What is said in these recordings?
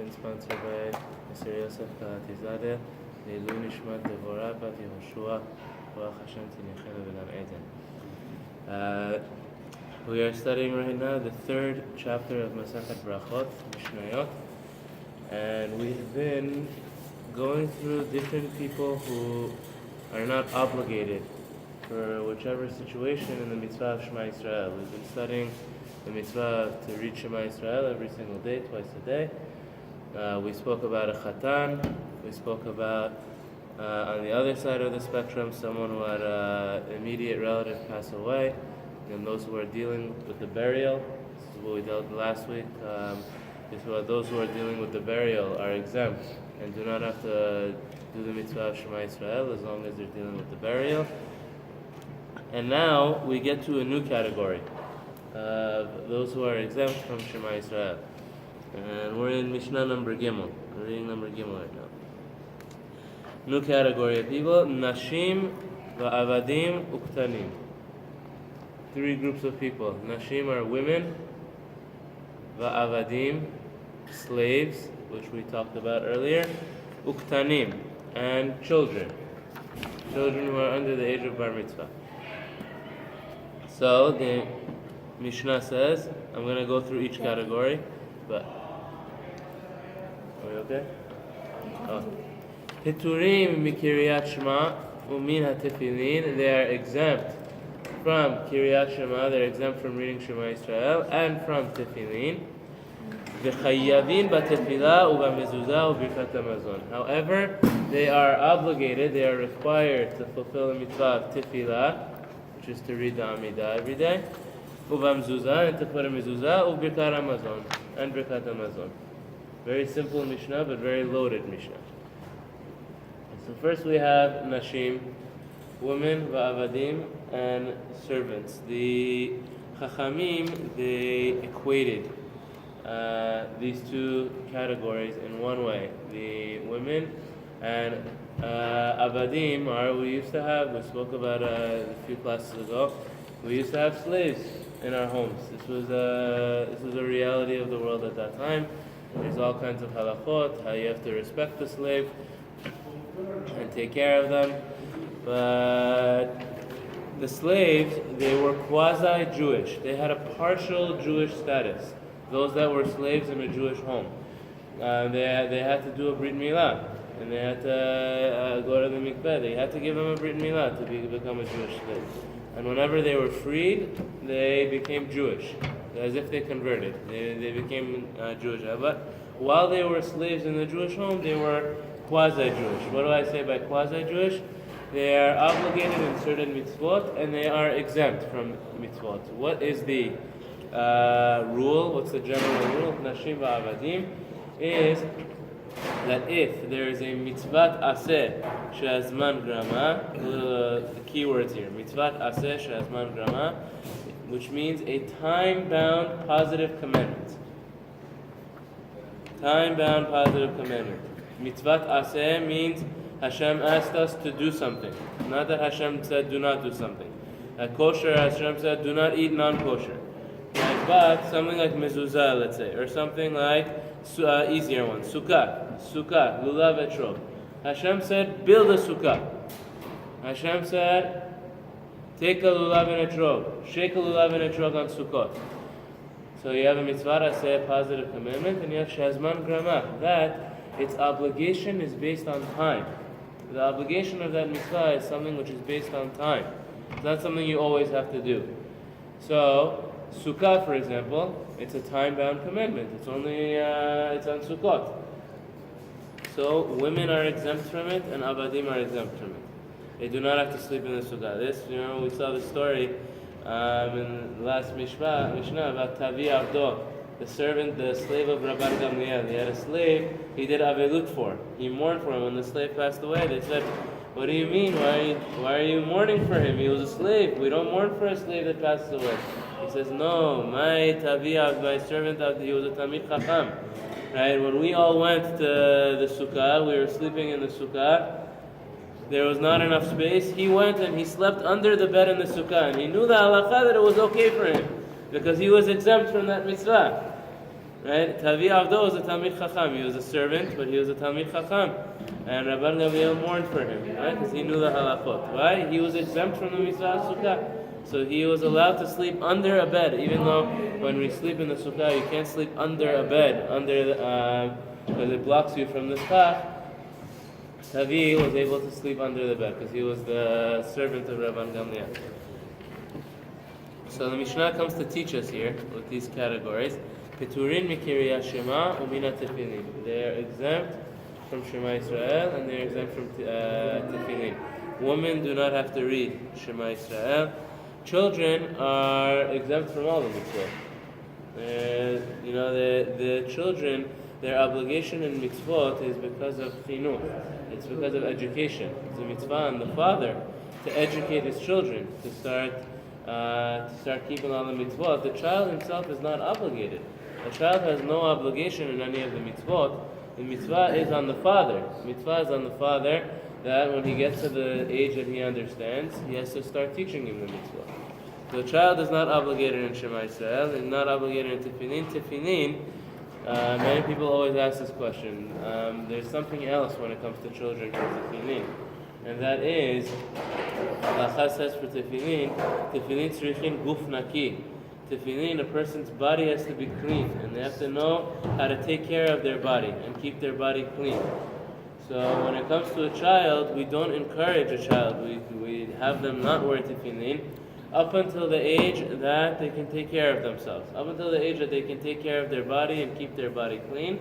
and sponsored by Mr. Yosef Kalatizadeh, Leilu Nishmat Devorah Bat Yehoshua, Baruch Hashem Tinechenu B'Gan Eden. We are studying right now the third chapter of Mishna Berachot, Mishnayot, and we've been going through different people who are not obligated for whichever situation in the mitzvah of Shema Yisrael. We've been studying the mitzvah to read Shema Yisrael every single day, twice a day. We spoke about a chatan. We spoke about, on the other side of the spectrum, someone who had an immediate relative pass away, and those who are dealing with the burial. This is what we dealt with last week. Those who are dealing with the burial are exempt and do not have to do the mitzvah of Shema Yisrael as long as they're dealing with the burial. And now we get to a new category of those who are exempt from Shema Yisrael. And we're in Mishnah number Gimel. We're reading number Gimel right now. New category of people: Nashim, Va'avadim, Uktanim. Three groups of people. Nashim are women, Va'avadim, slaves, which we talked about earlier, Uktanim, and children. Children who are under the age of bar mitzvah. So the Mishnah says, I'm going to go through each category, but are we okay? Hiturim mikiryat Shema umin hatefillin. They are exempt from Kiryat Shema. They're exempt from reading Shema Yisrael and from tefillin. V'chayavin b'tefillah u'b'mezuzah u'birkat hamazon. However, they are obligated, they are required to fulfill the mitzvah of tefillah, which is to read the Amidah every day, u'b'mezuzah, and to put a mezuzah, u'birkat hamazon, and birkat hamazon. Very simple Mishnah, but very loaded Mishnah. So first we have Nashim, women, Va'avadim, and servants. The Chachamim, they equated these two categories in one way. The women and Avadim we used to have, we spoke about a few classes ago, we used to have slaves in our homes. This was a reality of the world at that time. There's all kinds of halachot, how you have to respect the slave and take care of them. But the slaves, they were quasi-Jewish. They had a partial Jewish status. Those that were slaves in a Jewish home. They had to do a Brit Milah. And they had to go to the mikveh. They had to give them a Brit Milah to become a Jewish slave. And whenever they were freed, they became Jewish. As if they converted. They became Jewish. But while they were slaves in the Jewish home, they were quasi-Jewish. What do I say by quasi-Jewish? They are obligated in certain mitzvot, and they are exempt from mitzvot. What is the rule? What's the general rule of Nashim va'avadim? Is that if there is a mitzvat aseh she'azman grama, the key words here, mitzvat aseh she'azman grama, which means a time-bound positive commandment. Time-bound positive commandment. Mitzvat aseh means Hashem asked us to do something. Not that Hashem said do not do something. At kosher, Hashem said do not eat non-kosher. But something like mezuzah, let's say, or something like easier one, sukkah, lulav etrog. Hashem said build a sukkah. Hashem said take a lulav and etrog, shake a lulav and etrog on Sukkot. So you have a mitzvah aseh, a positive commandment, and you have shazman grama, that its obligation is based on time. The obligation of that mitzvah is something which is based on time. It's not something you always have to do. So, Sukkah, for example, it's a time-bound commandment. It's only, it's on Sukkot. So, women are exempt from it, and Avadim are exempt from it. They do not have to sleep in the Sukkah. This, we saw the story in the last Mishnah about Tavi Avdo, the servant, the slave of Rabban Gamliel. He had a slave he did avelut for. He mourned for him. When the slave passed away, they said, what do you mean? Why are you mourning for him? He was a slave. We don't mourn for a slave that passes away. He says, no, my Tavi, my servant, he was a Tamid Chacham. Right? When we all went to the Sukkah, we were sleeping in the Sukkah. There was not enough space. He went and he slept under the bed in the Sukkah. And he knew the halakha that it was okay for him, because he was exempt from that mitzvah. Right? Tavi Avdo was a Talmid Chacham. He was a servant, but he was a Talmid Chacham. And Rabban Gamliel mourned for him, right? Because he knew the halachot. Why? He was exempt from the mitzvah sukkah. So he was allowed to sleep under a bed, even though when we sleep in the sukkah, you can't sleep under a bed, because it blocks you from the schach. Tavi was able to sleep under the bed because he was the servant of Rabban Gamliel. So the Mishnah comes to teach us here with these categories. Peturin mikiriyat Shema umina tefillin. They are exempt from Shema Israel and they are exempt from tefillin. Women do not have to read Shema Israel. Children are exempt from all the mitzvot. The children, their obligation in mitzvot is because of chinuch. It's because of education. It's a mitzvah on the father to educate his children, to start keeping all the mitzvot. The child himself is not obligated. A child has no obligation in any of the mitzvot. The mitzvah is on the father. The mitzvah is on the father that when he gets to the age that he understands, he has to start teaching him the mitzvah. The child is not obligated in Shema Israel, and not obligated in Tefillin. Tefillin, many people always ask this question. There's something else when it comes to children for Tefillin, and that is, Halacha says for Tefillin tzrichin guf naki. Tefillin, a person's body has to be clean, and they have to know how to take care of their body and keep their body clean. So when it comes to a child, we don't encourage a child. We have them not wear tefillin up until the age that they can take care of themselves. Up until the age that they can take care of their body and keep their body clean.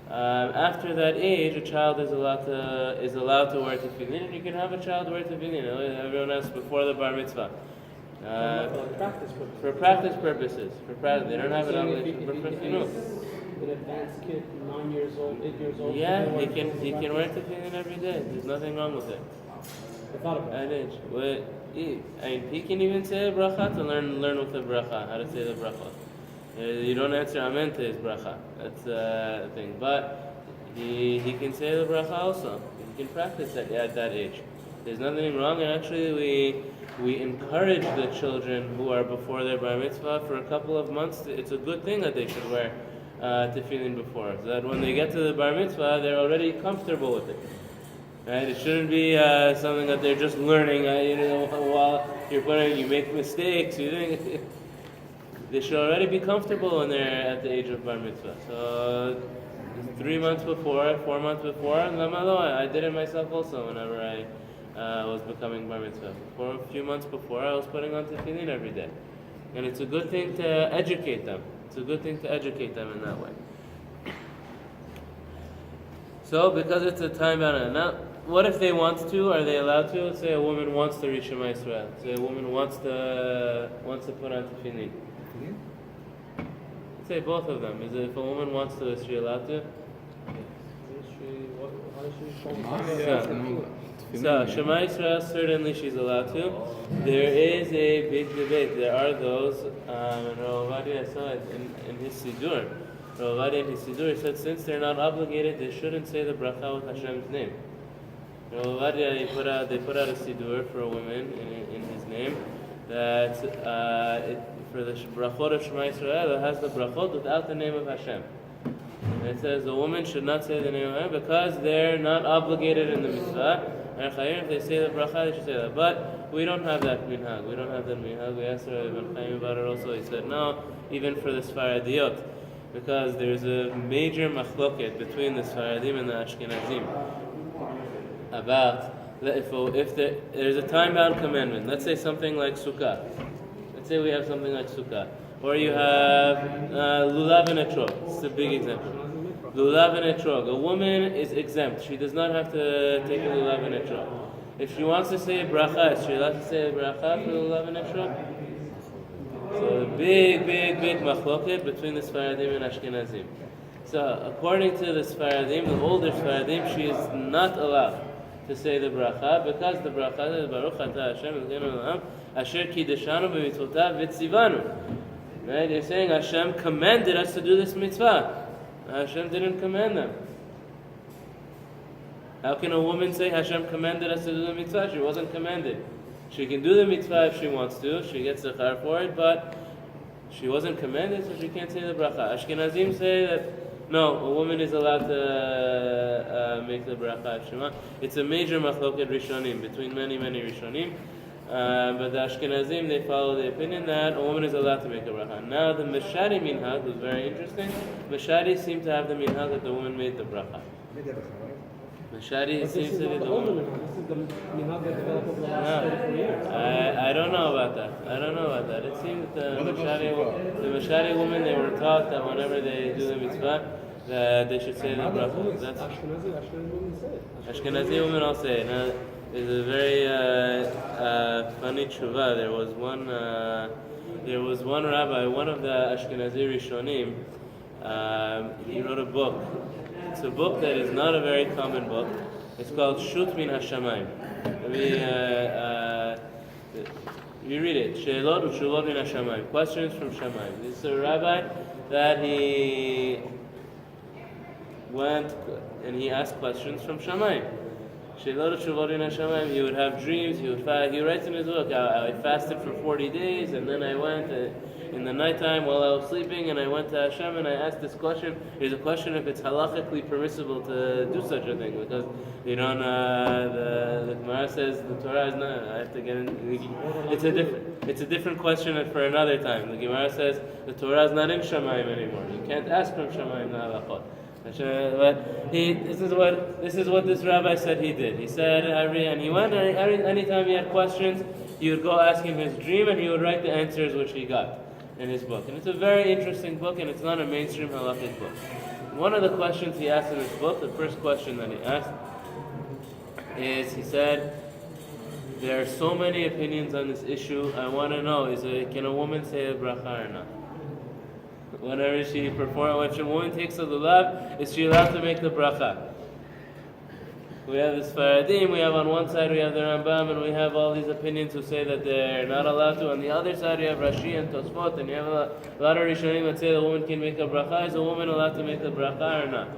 After that age, a child is allowed to wear tefillin, and you can have a child wear tefillin. Everyone else before the bar mitzvah. For practice purposes. They don't have an obligation for chinuch. An advanced kid, 9 years old, 8 years old. Yeah, he can wear tefillin every day. There's nothing wrong with it. I thought about At age. He can even say a bracha to learn with the bracha, how to say the bracha. You don't answer amen to his bracha. That's the thing. But he can say the bracha also. He can practice at that age. There's nothing wrong, and actually we encourage the children who are before their bar mitzvah for a couple of months. It's a good thing that they should wear tefillin before, so that when they get to the bar mitzvah, they're already comfortable with it. Right? It shouldn't be something that they're just learning. While you make mistakes. They should already be comfortable when they're at the age of bar mitzvah. So 3 months before, 4 months before, I did it myself also whenever I was becoming bar mitzvah. For a few months before, I was putting on tefillin every day, and it's a good thing to educate them. It's a good thing to educate them in that way. So, because it's a time bound. Now, what if they want to? Are they allowed to? Let's say a woman wants to read Shema Israel. Say a woman wants to put on tefillin. Let's say both of them. If a woman wants to, is she allowed to? So, Shema Israel, certainly she's allowed to. There is a big debate. There are those, and Rav Ovadia saw it in his Sidur. Rav Ovadia in his Sidur said since they're not obligated, they shouldn't say the bracha with Hashem's name. Rav Ovadia, they put out a Sidur for women in his name, that for the brachot of Shema Israel, it has the brachot without the name of Hashem. And it says a woman should not say the name of Hashem because they're not obligated in the mitzvah. And if they say the bracha, they should say that. But we don't have that minhag. We asked Rabbi Ibn Chaim about it also. He said no, even for the Sfaradiot, because there's a major machloket between the Sfaradim and the Ashkenazim about if there's a time-bound commandment. Let's say something like Sukkah. Let's say we have something like Sukkah. Or you have lulav and etrog. It's a big example. Lulav and etrog. A woman is exempt. She does not have to take a lulav and etrog. If she wants to say a bracha, is she allowed to say a bracha for lulav and etrog? So big machloket between the Sfaradim and Ashkenazim. So according to the Sfaradim, the older Sfaradim, she is not allowed to say the bracha because the bracha is Baruch Atah Hashem Elokeinu Olam Asher Kiddushanu b'mitzvotav v'tzivanu. Right? They're saying Hashem commanded us to do this mitzvah. Hashem didn't command them. How can a woman say Hashem commanded us to do the mitzvah? She wasn't commanded. She can do the mitzvah if she wants to. She gets the char for it, but she wasn't commanded, so she can't say the bracha. Ashkenazim say that no, a woman is allowed to make the bracha at Shema. It's a major machloket Rishonim, between many Rishonim. But the Ashkenazim, they follow the opinion that a woman is allowed to make a bracha. Now the Mishari minhag was very interesting. Mishari seemed to have the minhag that the woman made the bracha. Mishari seems to be the woman. This is the minhag that developed over the last 34 years. I don't know about that. It seems that the Mishari women, they were taught that whenever they do the mitzvah, that they should say the bracha. That's Ashkenazi women say it. Ashkenazi women all say it. Now, there's a very funny tshuva. There was one rabbi, one of the Ashkenazi Rishonim. He wrote a book. It's a book that is not a very common book. It's called Shut Min Hashamayim. You read it. She'elot u'tshuvot min Hashamayim. Questions from Shamayim. This is a rabbi that he went and he asked questions from Shamayim. She'elot u'tshuvot min Hashamayim. He would have dreams. He writes in his book, I fasted for 40 days and then I went in the nighttime while I was sleeping and I went to Hashem and I asked this question. There's a question if it's halachically permissible to do such a thing, because you don't, the Gemara says the Torah is not, I have to get in, it's a different question for another time. The Gemara says the Torah is not in Shamayim anymore. You can't ask from Shamayim the halachot. But this is what this rabbi said he did. He said anytime he had questions, he would go ask him his dream and he would write the answers which he got in his book. And it's a very interesting book, and it's not a mainstream halakhic book. One of the questions he asked in his book, the first question that he asked, is he said, there are so many opinions on this issue, I want to know, can a woman say a bracha or not? Whenever she when a woman takes a lulav, is she allowed to make the bracha? We have the Sfaradim, we have on one side we have the Rambam, and we have all these opinions who say that they're not allowed to. On the other side you have Rashi and Tosfot, and you have a lot of Rishonim that say the woman can make a bracha. Is a woman allowed to make the bracha or not?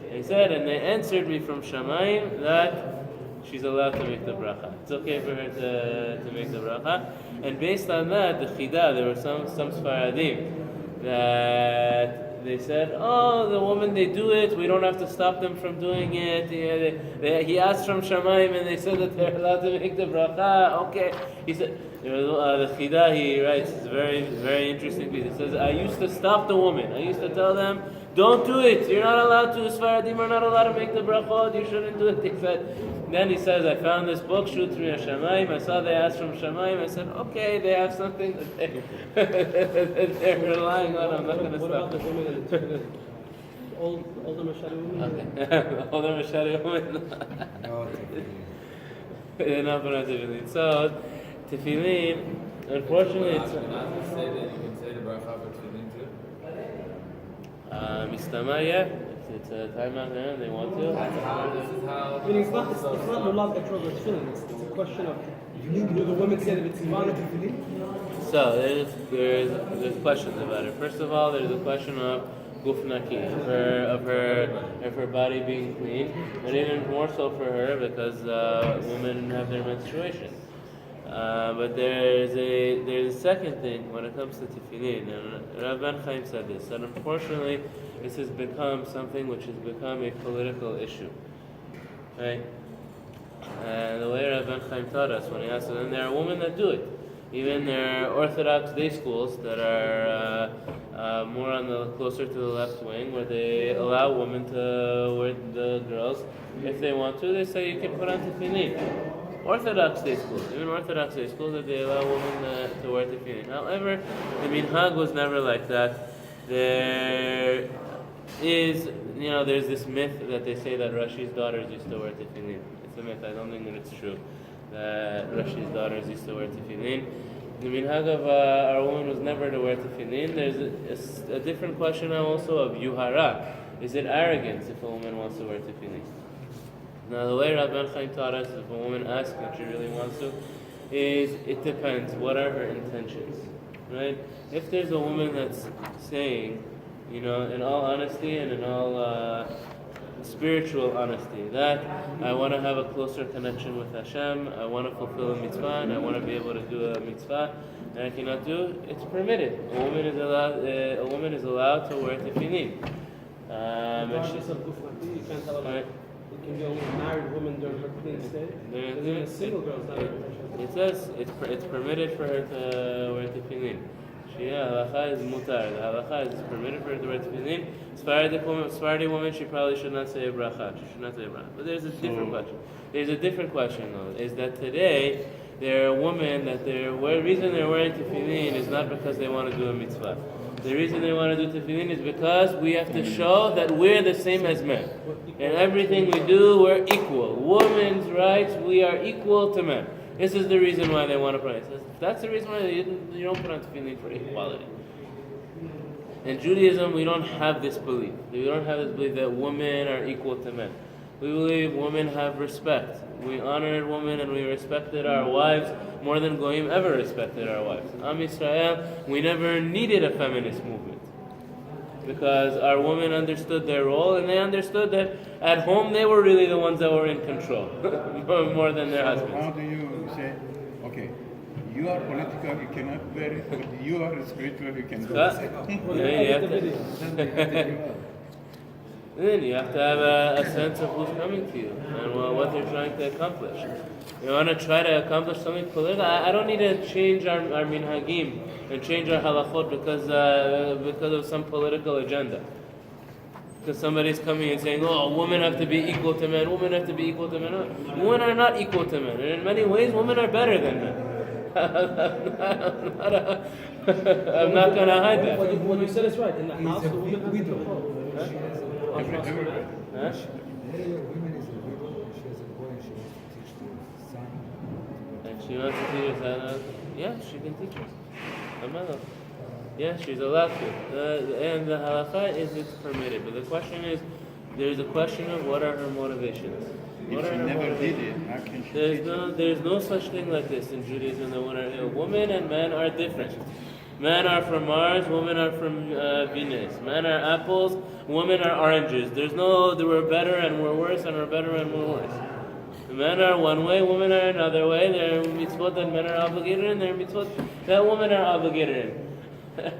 And he said, and they answered me from Shamayim that she's allowed to make the bracha. It's okay for her to make the bracha. And based on that, the Chidah, there were some Sfaradim that they said, oh, the woman, they do it, we don't have to stop them from doing it. He asked from Shamayim and they said that they're allowed to make the bracha. Okay. He said, the Chidah, he writes, it's a very, very interesting piece. He says, I used to stop the woman. I used to tell them, don't do it. You're not allowed to. Sfaradim are not allowed to make the brachot. You shouldn't do it. Then he says, I found this book, Shut Min Hashamayim. I saw they asked from Shamayim. I said, okay, they have something that they're relying on. I'm not going to stop. What about the women that older Mishari women? Okay. Older Mishari women. They're not put on tefillin. So, tefillin, unfortunately, it's... Say that you can say the bracha for tefillin too? Mistama, yeah. It's a timeout there, and they want to. This is how. I mean, it's not lulav that covers tefillin. It's a question of, do the women say that it's invalid tefillin? So there's questions about it. First of all, there's a question of guf naki, of her body being clean, but even more so for her because women have their menstruation. But there's a second thing when it comes to tefillin, and Rav Ben Chaim said this, that unfortunately this has become something which has become a political issue, right? And the way Rav Ben Chaim taught us when he asked them, and there are women that do it. Even there are Orthodox day schools that are more on the closer to the left wing, where they allow women to wear the girls if they want to. They say you can put on tefillin. Orthodox day schools, even Orthodox day schools, that they allow women to wear tefillin. However, the minhag was never like that. There is, there's this myth that they say that Rashi's daughters used to wear tefillin. It's a myth. I don't think that it's true that Rashi's daughters used to wear tefillin. The minhag of our woman was never to wear tefillin. There's a different question now also of yuhara. Is it arrogance if a woman wants to wear tefillin? Now the way Rav Ben Chaim taught us, if a woman asks if she really wants to, is it depends. What are her intentions? Right? If there's a woman that's saying, in all honesty and in all spiritual honesty. That I want to have a closer connection with Hashem. I want to fulfill a mitzvah, and I want to be able to do a mitzvah, and I cannot do. It's permitted. A woman is allowed. A woman is allowed to wear tefillin. Regardless of gufati, you can't tell her. It can be only married woman during her clean state. Even a single girl is not. It says it's permitted for her to wear tefillin. Halacha is mutar. The halacha is it's permitted for her to wear tefillin. Sephardi woman, she probably should not say a bracha. She should not say a bracha. But there's a different question. There's a different question though. Is that today there are women that the reason they're wearing tefillin is not because they want to do a mitzvah. The reason they want to do tefillin is because we have to show that we're the same as men. In everything we do, we're equal. Women's rights, we are equal to men. This is the reason why they want to pray. That's the reason why you don't put on tefillin for equality. In Judaism, we don't have this belief. We don't have this belief that women are equal to men. We believe women have respect. We honored women and we respected our wives more than Goyim ever respected our wives. Am Yisrael, we never needed a feminist movement because our women understood their role and they understood that at home they were really the ones that were in control more than their husbands. How do you say, okay, you are political, you cannot wear it, but you are spiritual, you can do it. Then you have to have a sense of who's coming to you and what they're trying to accomplish. You want to try to accomplish something political? I don't need to change our minhagim and change our halachot because of some political agenda. Because somebody's coming and saying, oh, women have to be equal to men, women have to be equal to men. No, women are not equal to men. And in many ways, women are better than men. I'm not going to hide that. What you said is right. In the house, the woman has to control. Huh? Women is a widow, she has a boy and she wants to teach the son. And she wants to teach us how to... Yeah, she can teach us. Yeah, she's allowed to. And the halacha is it's permitted. But the question is, there's a question of what are her motivations. If she never did it, how can she teach it? There's no such thing like this in Judaism. That women and men are different. Men are from Mars, women are from Venus. Men are apples, women are oranges. There's no, we're better and we're worse, and we're better and we're worse. Men are one way, women are another way. There are mitzvot that men are obligated in, there are mitzvot that women are obligated in.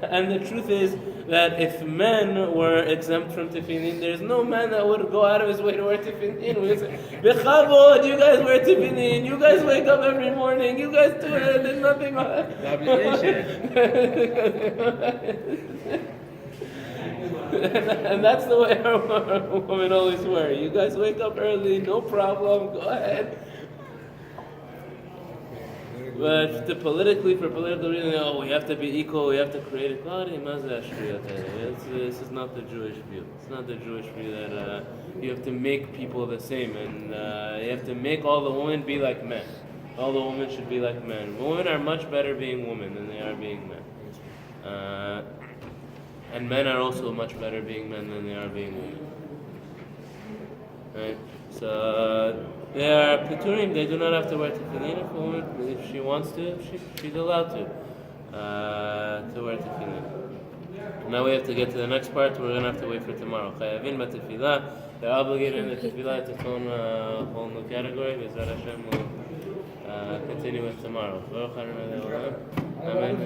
And the truth is that if men were exempt from tefillin, there's no man that would go out of his way to wear tefillin. We would say, Bechavod, you guys wear tefillin, you guys wake up every morning, you guys do it, there's nothing on And that's the way our women always were. You guys wake up early, no problem, go ahead. But for political reasons, we have to be equal, we have to create equality. This is not the Jewish view. It's not the Jewish view that you have to make people the same and you have to make all the women be like men. All the women should be like men. Women are much better being women than they are being men. And men are also much better being men than they are being women. Right? So they are Peturim, they do not have to wear tefillin. If a woman, if she wants to, she's allowed to wear tefillin. Now we have to get to the next part, we're going to have to wait for tomorrow. Chayavin b'tefillah, they're obligated in the tefillah, it's its own whole new category. B'ezrat Hashem will continue with tomorrow. Amen.